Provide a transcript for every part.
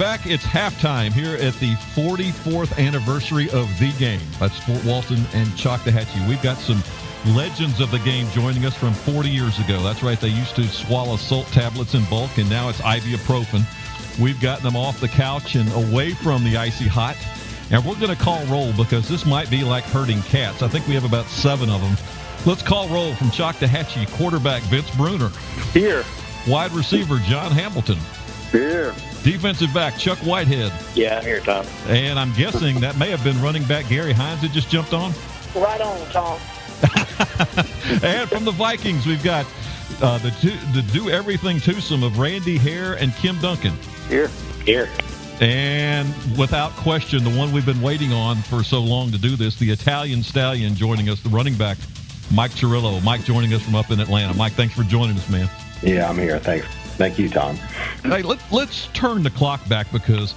back. It's halftime here at the 44th anniversary of the game. That's Fort Walton and Choctahatchee. We've got some legends of the game joining us from 40 years ago. That's right. They used to swallow salt tablets in bulk, and now it's ibuprofen. We've gotten them off the couch and away from the icy hot. And we're going to call roll because this might be like herding cats. I think we have about 7 of them. Let's call roll from Choctahatchee. Quarterback Vince Bruner. Here. Wide receiver John Hambleton. Here. Defensive back Chuck Whitehead. Yeah, I'm here, Tom. And I'm guessing that may have been running back Garry Hines that just jumped on. Right on, Tom. And from the Vikings, we've got the do-everything twosome of Randy Hare and Kim Duncan. Here. And without question, the one we've been waiting on for so long to do this, the Italian Stallion joining us, the running back, Mike Churillo. Mike joining us from up in Atlanta. Mike, thanks for joining us, man. Yeah, I'm here. Thanks. Thank you, Tom. Hey, let's turn the clock back because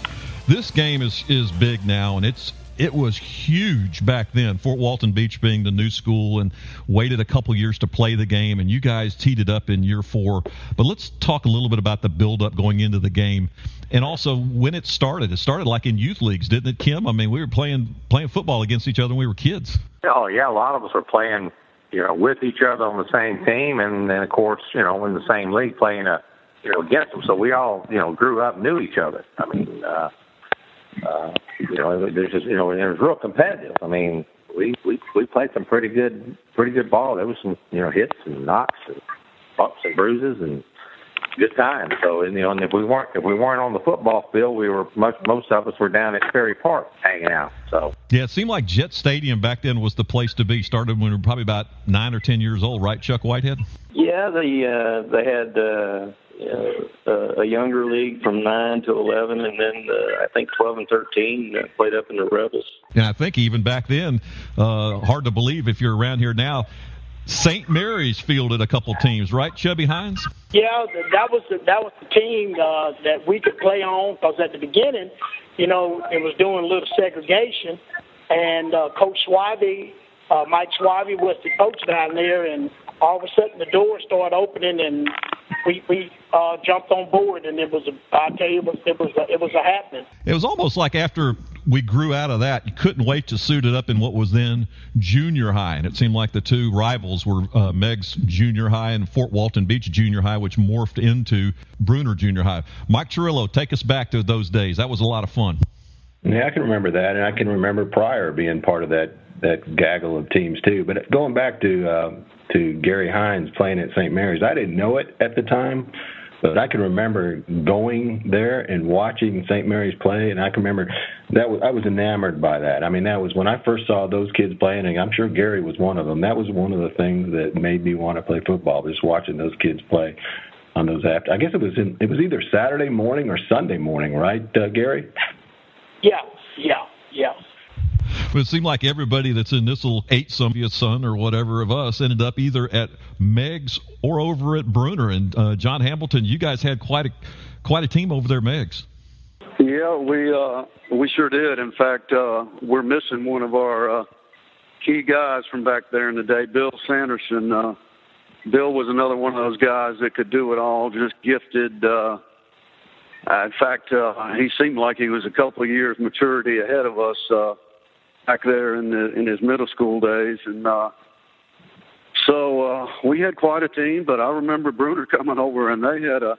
this game is big now, and it was huge back then. Fort Walton Beach being the new school, and waited a couple years to play the game, and you guys teed it up in year 4. But let's talk a little bit about the build-up going into the game, and also when it started. It started like in youth leagues, didn't it, Kim? I mean, we were playing football against each other when we were kids. Oh, yeah, a lot of us were playing, with each other on the same team, and then, of course, in the same league playing against them. So we all, grew up, knew each other. I mean, there's just, it was real competitive. I mean, we played some pretty good ball. There was some, hits and knocks and bumps and bruises and good times. So, and if we weren't on the football field, we were most of us were down at Ferry Park hanging out. So yeah, it seemed like Jet Stadium back then was the place to be. Started when we were probably about 9 or 10 years old, right, Chuck Whitehead? Yeah, they had a younger league from 9 to 11, and then I think 12 and 13 played up in the Rebels. And I think even back then, hard to believe if you're around here now, St. Mary's fielded a couple teams, right, Chubby Hines? Yeah, that was the team that we could play on because at the beginning, it was doing a little segregation, and Coach Swaby, Mike Swaby was the coach down there, and all of a sudden the doors started opening, and we jumped on board, and it was a happening. It was almost like after we grew out of that, you couldn't wait to suit it up in what was then junior high, and it seemed like the two rivals were Meg's Junior High and Fort Walton Beach Junior High, which morphed into Bruner Junior High. Mike Churillo, take us back to those days. That was a lot of fun. Yeah, I can remember that, and I can remember Pryor being part of that gaggle of teams too. But going back to Garry Hines playing at St. Mary's, I didn't know it at the time, but I can remember going there and watching St. Mary's play, and I can remember I was enamored by that. I mean, that was when I first saw those kids playing, and I'm sure Gary was one of them. That was one of the things that made me want to play football, just watching those kids play on those after. I guess it was either Saturday morning or Sunday morning, right, Gary? Yeah. But it seemed like everybody that's in this little 8-some son or whatever of us ended up either at Meg's or over at Bruner. And John Hambleton, you guys had quite a team over there, Meg's. Yeah, we sure did. In fact, we're missing one of our key guys from back there in the day, Bill Sanderson. Bill was another one of those guys that could do it all, just gifted. In fact, he seemed like he was a couple of years maturity ahead of us back there in his middle school days, and so we had quite a team. But I remember Bruner coming over, and they had a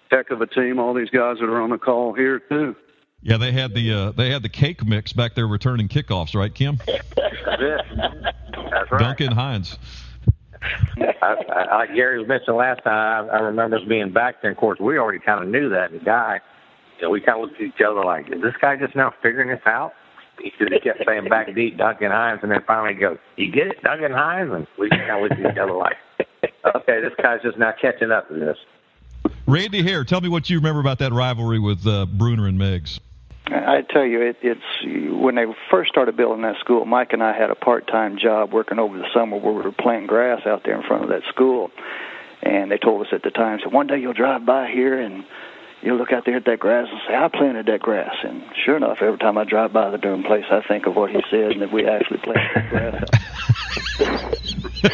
heck of a team. All these guys that are on the call here too. Yeah, they had the cake mix back there returning kickoffs, right, Kim? That's right. Duncan Hines. Like Gary was mentioning last time, I remember us being back there. Of course, we already kind of knew that. The guy, we kind of looked at each other like, is this guy just now figuring this out? He kept saying back deep, Duncan Hines, and then finally he goes, you get it, Duncan Hines? And we kind of looked at each other like, okay, this guy's just now catching up to this. Randy Hare, tell me what you remember about that rivalry with Bruner and Meg's. I tell you, it's when they first started building that school, Mike and I had a part-time job working over the summer where we were planting grass out there in front of that school. And they told us at the time, so one day you'll drive by here and you'll look out there at that grass and say, I planted that grass. And sure enough, every time I drive by the darn place, I think of what he said and that we actually planted that grass out.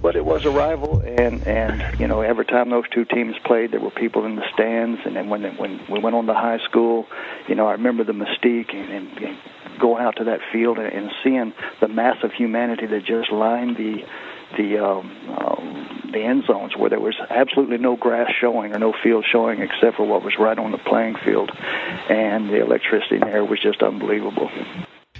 But it was a rival, and every time those two teams played, there were people in the stands. And then when we went on to high school, I remember the mystique and going out to that field and seeing the mass of humanity that just lined the end zones, where there was absolutely no grass showing or no field showing except for what was right on the playing field, and the electricity in there was just unbelievable.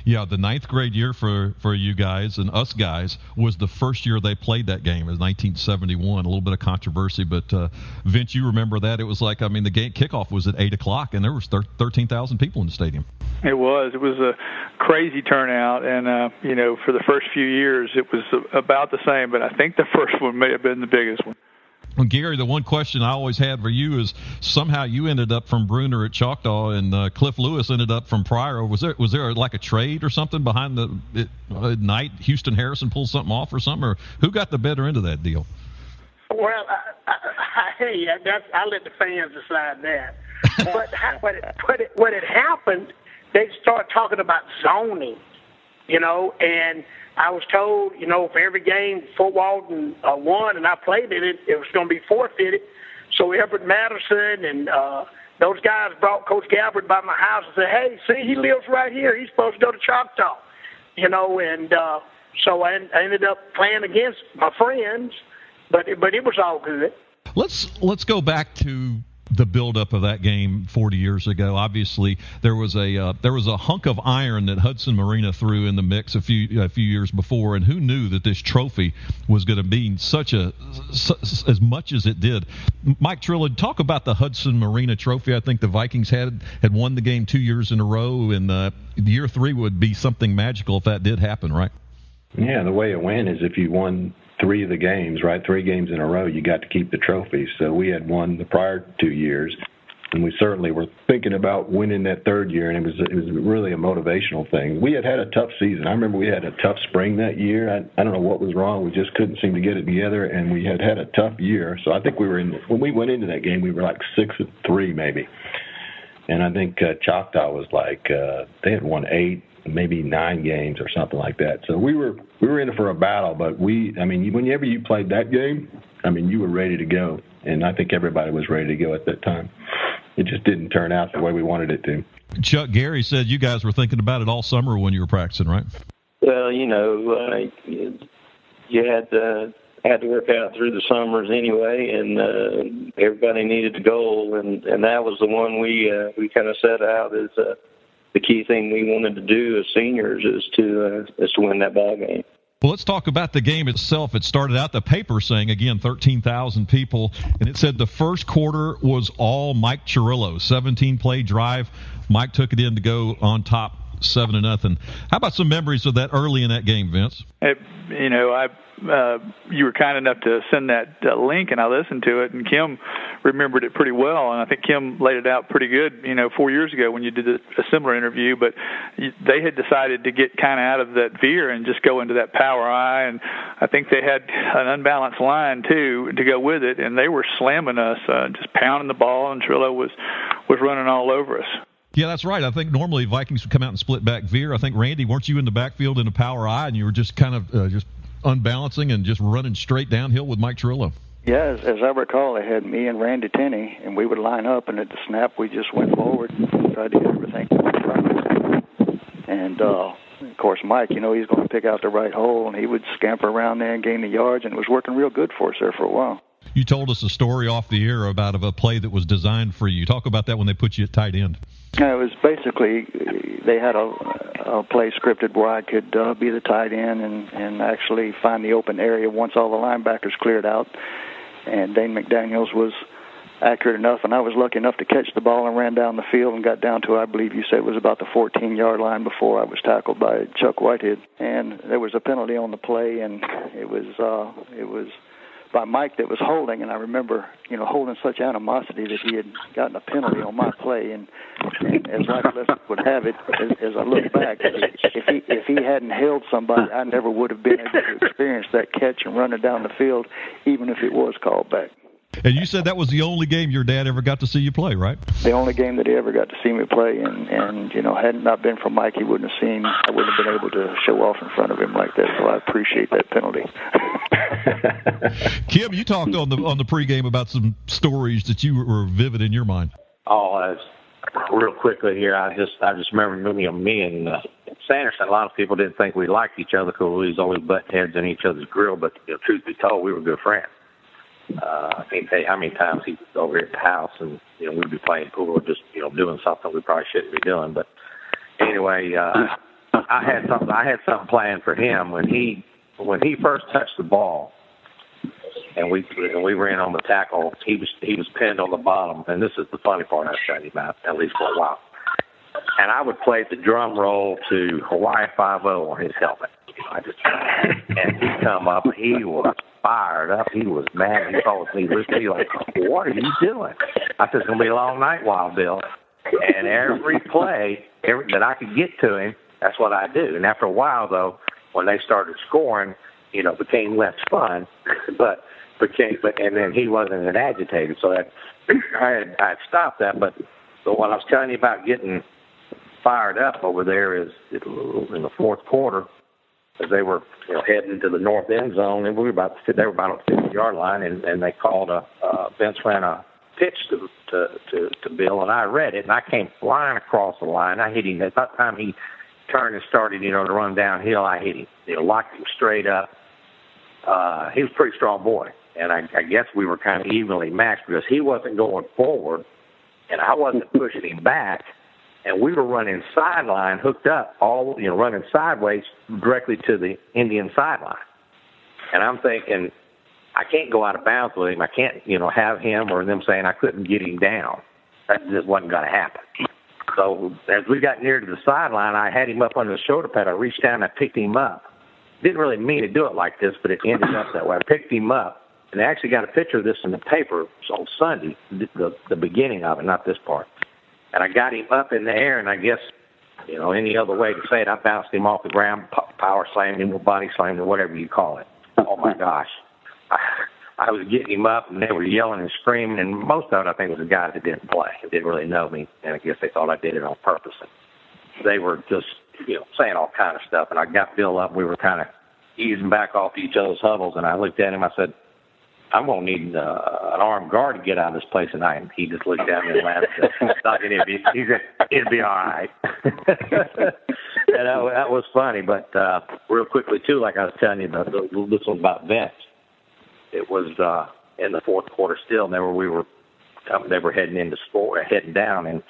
Yeah, the ninth grade year for you guys and us guys was the first year they played that game. It was 1971. A little bit of controversy, but Vince, you remember that? It was like, the game kickoff was at 8 o'clock, and there was 13,000 people in the stadium. It was a crazy turnout, and for the first few years it was about the same, but I think the first one may have been the biggest one. Well, Gary, the one question I always had for you is somehow you ended up from Bruner at Choctaw and Cliff Lewis ended up from Pryor. Was there like a trade or something behind the night? Houston Harrison pulled something off or something, or who got the better end of that deal? Well, I'll let the fans decide that. But what had happened, they started talking about zoning, and I was told, for every game Fort Walton won and I played in it, it was going to be forfeited. So Everett Madison and those guys brought Coach Gabbard by my house and said, hey, see, he lives right here. He's supposed to go to Choctaw, and so I ended up playing against my friends, but it was all good. Let's go back to the buildup of that game 40 years ago. Obviously, there was a hunk of iron that Hudson Marina threw in the mix a few years before, and who knew that this trophy was going to mean as much as it did. Mike Churillo, talk about the Hudson Marina trophy. I think the Vikings had won the game 2 years in a row, and year 3 would be something magical if that did happen, right? Yeah, the way it went is if you won 3 of the games, right? 3 games in a row, you got to keep the trophy. So we had won the prior 2 years, and we certainly were thinking about winning that third year, and it was really a motivational thing. We had a tough season. I remember we had a tough spring that year. I don't know what was wrong. We just couldn't seem to get it together, and we had a tough year. So I think when we went into that game, we were like 6-3 maybe. And I think Choctaw was like they had won 8, maybe 9 games or something like that. So we were in it for a battle, but whenever you played that game, you were ready to go, and I think everybody was ready to go at that time. It just didn't turn out the way we wanted it to. Chuck, Gary said you guys were thinking about it all summer when you were practicing, right? Well, you had to work out through the summers anyway, and everybody needed a goal, and that was the one we kind of set out as the key thing we wanted to do as seniors is to win that ball game. Well, let's talk about the game itself. It started out, the paper saying, again, 13,000 people, and it said the first quarter was all Mike Churillo, 17-play drive. Mike took it in to go on top 7-0. How about some memories of that early in that game, Vince? You were kind enough to send that link, and I listened to it, and Kim remembered it pretty well, and I think Kim laid it out pretty good, 4 years ago when you did a similar interview, but they had decided to get kind of out of that veer and just go into that power eye, and I think they had an unbalanced line, too, to go with it, and they were slamming us, just pounding the ball, and Churillo was running all over us. Yeah, that's right. I think normally Vikings would come out and split back veer. I think, Randy, weren't you in the backfield in a power eye, and you were just kind of just unbalancing and just running straight downhill with Mike Churillo? Yeah, as I recall, they had me and Randy Tenney, and we would line up, and at the snap, we just went forward and tried to get everything in front of us. And, of course, Mike, he's going to pick out the right hole, and he would scamper around there and gain the yards, and it was working real good for us there for a while. You told us a story off the air about a play that was designed for you. Talk about that when they put you at tight end. It was basically they had a play scripted where I could be the tight end and actually find the open area once all the linebackers cleared out. And Dane McDaniels was accurate enough, and I was lucky enough to catch the ball and ran down the field and got down to, I believe you said it was about the 14-yard line before I was tackled by Chuck Whitehead. And there was a penalty on the play, and it was by Mike that was holding, and I remember, holding such animosity that he had gotten a penalty on my play, and as life lessons would have it, as I look back, if he hadn't held somebody, I never would have been able to experience that catch and running down the field, even if it was called back. And you said that was the only game your dad ever got to see you play, right? The only game that he ever got to see me play, and had it not been for Mike, I wouldn't have been able to show off in front of him like that. So I appreciate that penalty. Kim, you talked on the pregame about some stories that you were vivid in your mind. Oh, real quickly here, I just remember me and Sanderson. A lot of people didn't think we liked each other because we was always butting heads in each other's grill. But truth be told, we were good friends. I can't tell you how many times he was over here at the house, and we'd be playing pool or just doing something we probably shouldn't be doing. But anyway, I had something planned for him when he first touched the ball, and we were in on the tackle. He was pinned on the bottom, and this is the funny part I was telling you about, at least for a while. And I would play the drum roll to Hawaii 5-0 on his helmet. And he come up, he was fired up. He was mad. He called me, listening. He like, "What are you doing?" I said, "It's gonna be a long night, Wild Bill." And every play that I could get to him, that's what I do. And after a while, though, when they started scoring, became less fun. But then he wasn't an agitated, so that I stopped that. But what I was telling you about getting fired up over there is in the fourth quarter, as they were heading to the north end zone, and they were about on the 50-yard line, and they called Vince ran a pitch to Bill, and I read it, and I came flying across the line. I hit him. At that time he turned and started, to run downhill, I hit him. Locked him straight up. He was a pretty strong boy, and I guess we were kind of evenly matched because he wasn't going forward, and I wasn't pushing him back. And we were running sideline, hooked up, running sideways directly to the Indian sideline. And I'm thinking, I can't go out of bounds with him. I can't, have him or them saying I couldn't get him down. That just wasn't going to happen. So as we got near to the sideline, I had him up on the shoulder pad. I reached down and I picked him up. Didn't really mean to do it like this, but it ended up that way. I picked him up, and I actually got a picture of this in the paper on Sunday, the beginning of it, not this part. And I got him up in the air, and I guess, any other way to say it, I bounced him off the ground, power slammed him, or body slammed him, whatever you call it. Oh, my gosh. I was getting him up, and they were yelling and screaming, and most of it, I think, was the guys that didn't play. They didn't really know me, and I guess they thought I did it on purpose. And they were just, saying all kind of stuff, and I got Bill up. We were kind of easing back off each other's huddles, and I looked at him. I said, "I'm going to need an armed guard to get out of this place tonight." And he just looked at me and laughed. He said, "It'll be all right." And that was funny. But real quickly, too, like I was telling you, this was about Vince. It was in the fourth quarter still, and they were heading down. And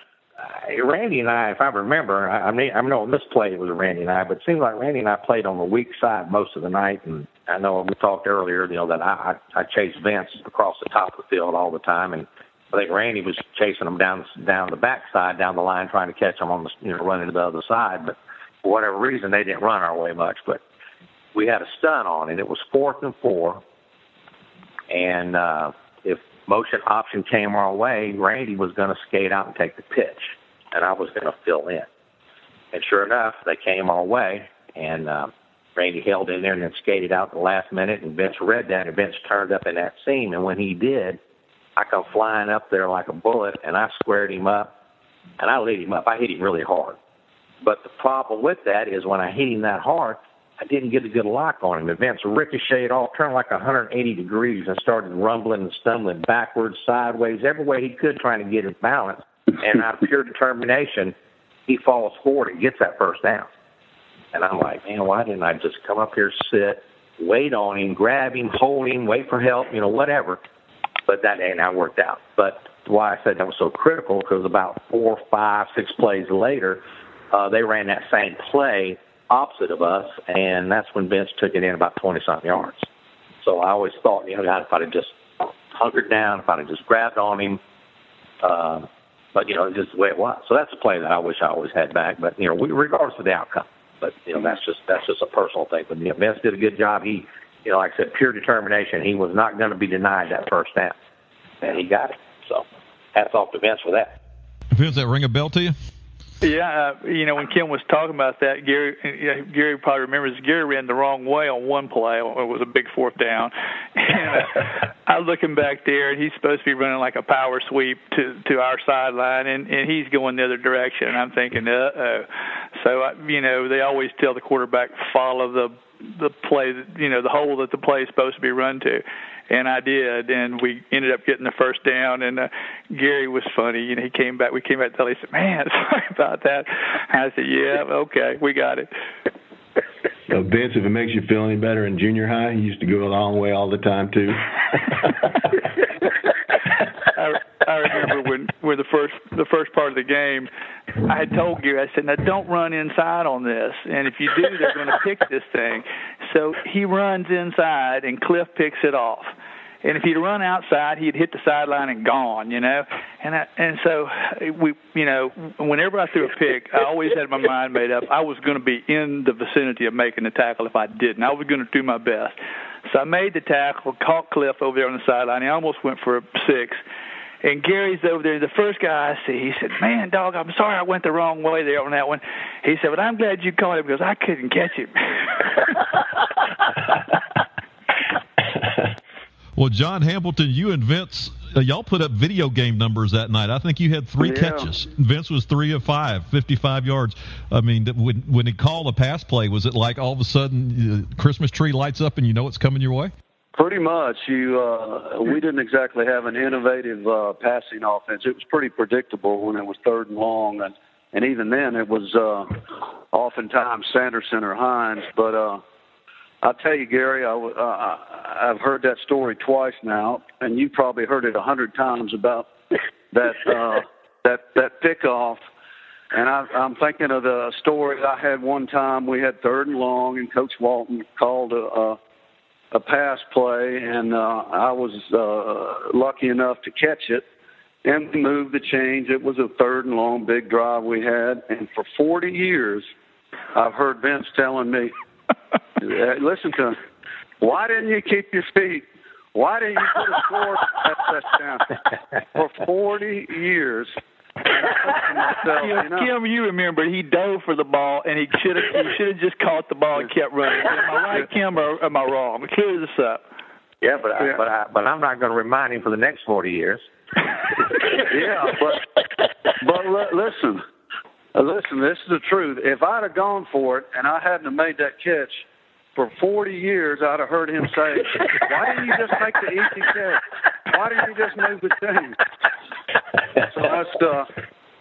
Randy and I, if I remember, I know this play was Randy and I, but it seems like Randy and I played on the weak side most of the night. And I know we talked earlier, that I chased Vince across the top of the field all the time, and I think Randy was chasing him down the backside, down the line, trying to catch him on the running to the other side. But for whatever reason, they didn't run our way much. But we had a stun on it. It was 4th and 4, and if motion option came our way, Randy was going to skate out and take the pitch, and I was going to fill in. And sure enough, they came our way, and Randy held in there and then skated out the last minute, and Vince read that, and Vince turned up in that seam. And when he did, I come flying up there like a bullet, and I squared him up, and I lit him up. I hit him really hard. But the problem with that is when I hit him that hard, I didn't get a good lock on him. And Vince ricocheted off, turned like 180 degrees, and started rumbling and stumbling backwards, sideways, every way he could, trying to get his balance. And out of pure determination, he falls forward and gets that first down. And I'm like, man, why didn't I just come up here, sit, wait on him, grab him, hold him, wait for help, whatever. But that ain't how it worked out. But why I said that was so critical, because about 4, 5, 6 plays later, they ran that same play opposite of us, and that's when Vince took it in about 20-something yards. So I always thought, if I'd have just hunkered down, if I'd have just grabbed on him, but, it's just the way it was. So that's a play that I wish I always had back, but, regardless of the outcome. But, that's just a personal thing. But, Vince did a good job. He, like I said, pure determination. He was not going to be denied that first down, and he got it. So hats off to Vince for that. Vince, that ring a bell to you? Yeah, when Kim was talking about that, Gary probably remembers Gary ran the wrong way on one play. It was a big fourth down. And I'm looking back there, and he's supposed to be running like a power sweep to our sideline, and he's going the other direction. And I'm thinking, uh-oh. So, they always tell the quarterback, follow the play, the hole that the play is supposed to be run to. And I did, and we ended up getting the first down. And Gary was funny. We came back to tell him, he said, man, sorry about that. I said, yeah, okay, we got it. Vince, if it makes you feel any better, in junior high, he used to go a long way all the time, too. I remember when the first part of the game, I had told Gary, I said, now don't run inside on this. And if you do, they're going to pick this thing. So he runs inside, and Cliff picks it off. And if he'd run outside, he'd hit the sideline and gone, And so whenever I threw a pick, I always had my mind made up. I was going to be in the vicinity of making the tackle if I didn't. I was going to do my best. So I made the tackle, caught Cliff over there on the sideline. He almost went for a 6. And Gary's over there, the first guy I see. He said, man, dog, I'm sorry I went the wrong way there on that one. He said, but I'm glad you caught him because I couldn't catch him. Well, John Hambleton, you and Vince, y'all put up video game numbers that night. I think you had 3 catches. Vince was 3 of 5, 55 yards. I mean, when he called a pass play, was it like all of a sudden Christmas tree lights up and it's coming your way? Pretty much. We didn't exactly have an innovative passing offense. It was pretty predictable when it was 3rd and long, and even then it was oftentimes Sanderson or Hines. But I'll tell you, Gary, I've heard that story twice now, and you probably heard it 100 times about that pickoff. And I'm thinking of the story I had one time. We had 3rd and long, and Coach Walton called a pass play, and I was lucky enough to catch it and move the change. It was a 3rd and long, big drive we had. And for 40 years, I've heard Vince telling me, listen to him, why didn't you keep your feet? Why didn't you put a score that touchdown? For 40 years. Kim, you remember he dove for the ball, and he should have just caught the ball and kept running. Am I right, Kim, or am I wrong? Clear this up. Yeah, but I'm not going to remind him for the next 40 years. Yeah, but listen, this is the truth. If I'd have gone for it and I hadn't have made that catch, for 40 years I'd have heard him say, why didn't you just make the easy catch? Why didn't you just move the chain? So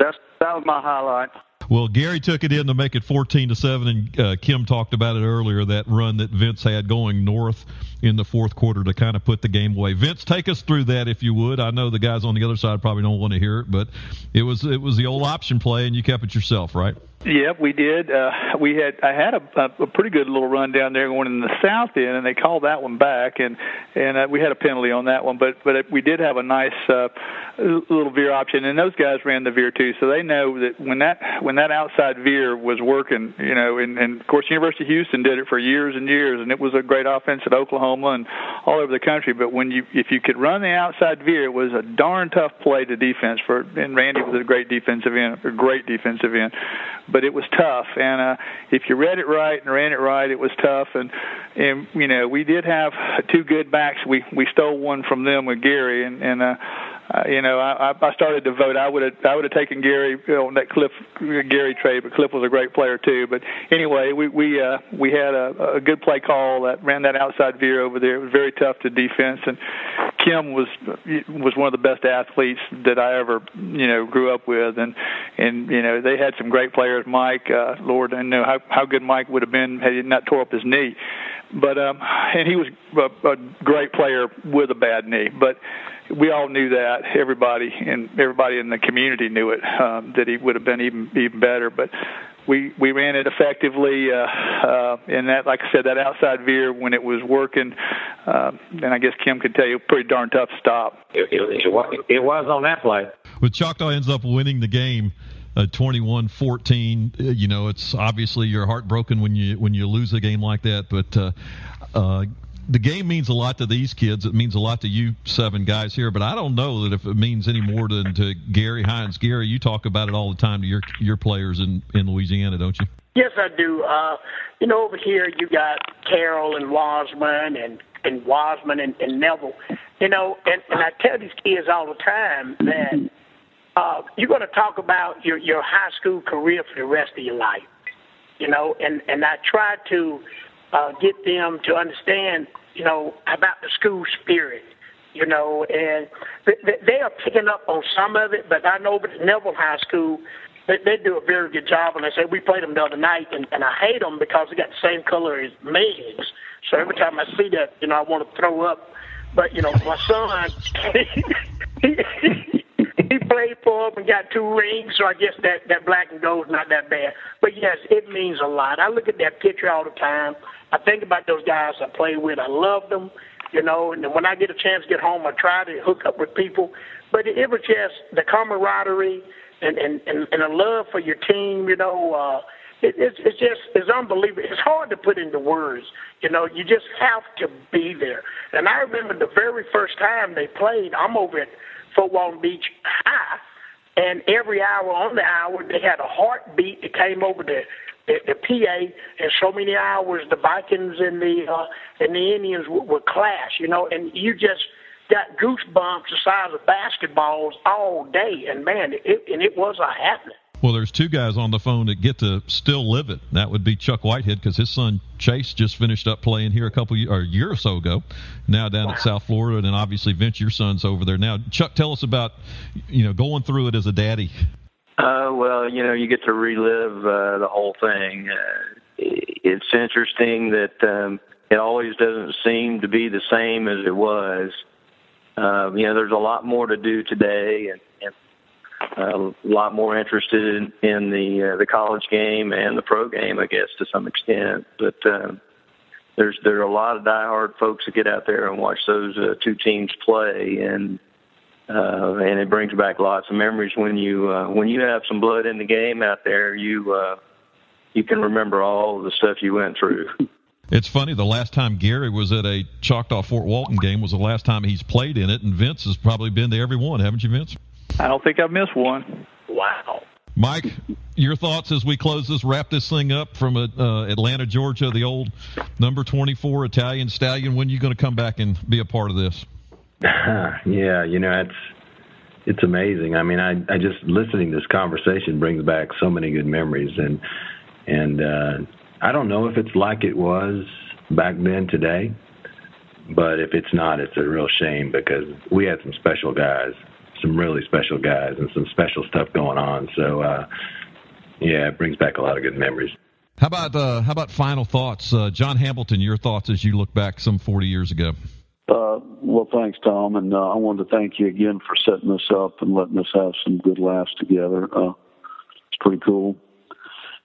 that was my highlight. Well, Gary took it in to make it 14-7, and Kim talked about it earlier, that run that Vince had going north in the 4th quarter to kind of put the game away. Vince, take us through that if you would. I know the guys on the other side probably don't want to hear it, but it was the old option play, and you kept it yourself, right? Yep, we did. I had a pretty good little run down there going in the south end, and they called that one back, and we had a penalty on that one. But we did have a nice little veer option, and those guys ran the veer too, so they know that when that outside veer was working, and of course University of Houston did it for years and years, and it was a great offense at Oklahoma and all over the country. But if you could run the outside veer, it was a darn tough play to defense and Randy was a great defensive end. But it was tough, and if you read it right and ran it right, it was tough. And we did have 2 good backs. We stole one from them with Gary, and I started to vote. I would have taken Gary on that Gary trade, but Cliff was a great player too. But anyway, we had a good play call that ran that outside veer over there. It was very tough to defense, and Kim was one of the best athletes that I ever grew up with, and they had some great players. Mike, Lord, I know how good Mike would have been had he not tore up his knee. But and he was a great player with a bad knee. But we all knew that. Everybody in the community knew it, that he would have been even better. But we ran it effectively, and that, like I said, that outside veer when it was working, and I guess Kim could tell you, pretty darn tough stop. It was on that play. But Choctaw ends up winning the game 21-14. It's obviously you're heartbroken when you lose a game like that, but the game means a lot to these kids. It means a lot to you 7 guys here, but I don't know that if it means any more than to Garry Hines. Gary, you talk about it all the time to your players in Louisiana, don't you? Yes, I do. Over here you got Carroll and Wasman and Wasman and Neville. And I tell these kids all the time that you're going to talk about your high school career for the rest of your life. And I try to get them to understand, about the school spirit, and they are picking up on some of it, but I know at Neville High School, they do a very good job. And they say, we played them the other night, and I hate them because they got the same color as Megs. So every time I see that, I want to throw up. But, my son, he played for them and got 2 rings, so I guess that black and gold is not that bad. But, yes, it means a lot. I look at that picture all the time. I think about those guys I played with. I love them, and when I get a chance to get home, I try to hook up with people. But it was just the camaraderie and a love for your team, it's unbelievable. It's hard to put into words. You just have to be there. And I remember the very first time they played, I'm over at Fort Walton Beach High, and every hour on the hour they had a heartbeat that came over the PA, and so many hours the Vikings and the Indians would clash, and you just got goosebumps the size of basketballs all day, and man, it was a happening. Well, there's 2 guys on the phone that get to still live it. That would be Chuck Whitehead, because his son Chase just finished up playing here a year or so ago, now down at South Florida, and then obviously Vince, your son's over there now. Chuck, tell us about going through it as a daddy. Well, you get to relive the whole thing. It's interesting that it always doesn't seem to be the same as it was. There's a lot more to do today, and a lot more interested in the college game and the pro game, I guess, to some extent. But there are a lot of diehard folks that get out there and watch those 2 teams play, and it brings back lots of memories when you have some blood in the game out there. You can remember all of the stuff you went through. It's funny, the last time Gary was at a Choctaw-Fort Walton game was the last time he's played in it, and Vince has probably been to every one, haven't you, Vince? I don't think I've missed one. Wow. Mike, your thoughts as we wrap this thing up from Atlanta, Georgia, the old number 24 Italian Stallion. When are you going to come back and be a part of this? Yeah, it's amazing. I mean, I just listening to this conversation brings back so many good memories, and I don't know if it's like it was back then today, but if it's not, it's a real shame, because we had some special guys, some really special guys, and some special stuff going on. So, it brings back a lot of good memories. How about final thoughts, John Hambleton? Your thoughts as you look back some 40 years ago. Well, thanks, Tom, and I wanted to thank you again for setting this up and letting us have some good laughs together. It's pretty cool.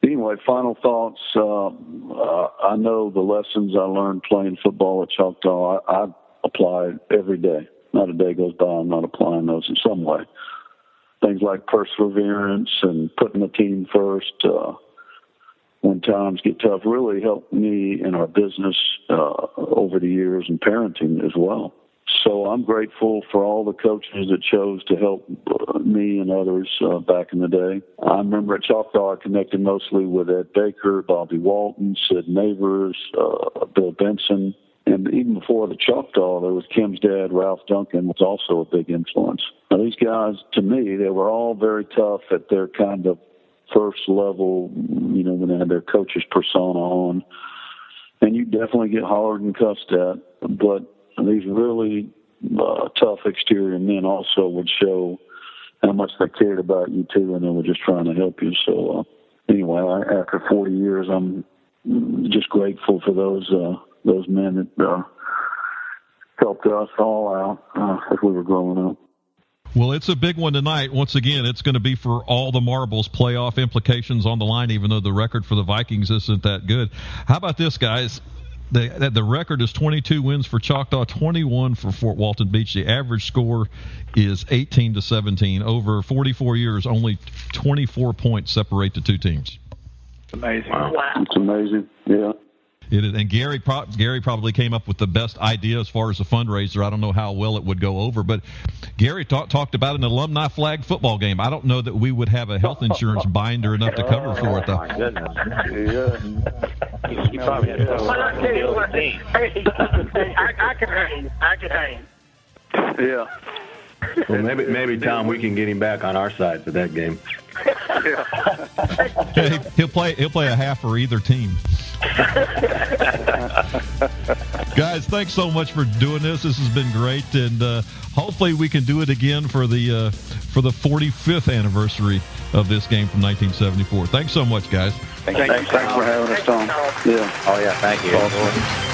Anyway, final thoughts. I know the lessons I learned playing football at Choctaw, I apply every day. Not a day goes by I'm not applying those in some way. Things like perseverance and putting the team first when times get tough really helped me in our business over the years, and parenting as well. So I'm grateful for all the coaches that chose to help me and others back in the day. I remember at Choctaw I connected mostly with Ed Baker, Bobby Walton, Sid Neighbors, Bill Benson. And even before the Choctaw, there was Kim's dad, Ralph Duncan, was also a big influence. Now, these guys, to me, they were all very tough at their kind of first level, when they had their coach's persona on. And you definitely get hollered and cussed at. But these really tough exterior men also would show how much they cared about you, too, and they were just trying to help you. So, anyway, after 40 years, I'm just grateful for those men that helped us all out as we were growing up. Well, it's a big one tonight. Once again, it's going to be for all the marbles, playoff implications on the line, even though the record for the Vikings isn't that good. How about this, guys? The record is 22 wins for Choctaw, 21 for Fort Walton Beach. The average score is 18-17. Over 44 years, only 24 points separate the 2 teams. Amazing. Wow. It's amazing, yeah. It is, and Gary probably came up with the best idea as far as a fundraiser. I don't know how well it would go over, but Gary talked about an alumni flag football game. I don't know that we would have a health insurance binder enough to cover for it, though. Oh, my goodness. Yeah. You probably had I can hang. Yeah. Well, maybe Tom, we can get him back on our side for that game. Yeah, he'll play a half for either team. Guys, thanks so much for doing this. This has been great, and hopefully we can do it again for the 45th anniversary of this game from 1974. Thanks so much, guys. Thanks for having us, Tom. Yeah. Oh, yeah, thank you. Awesome.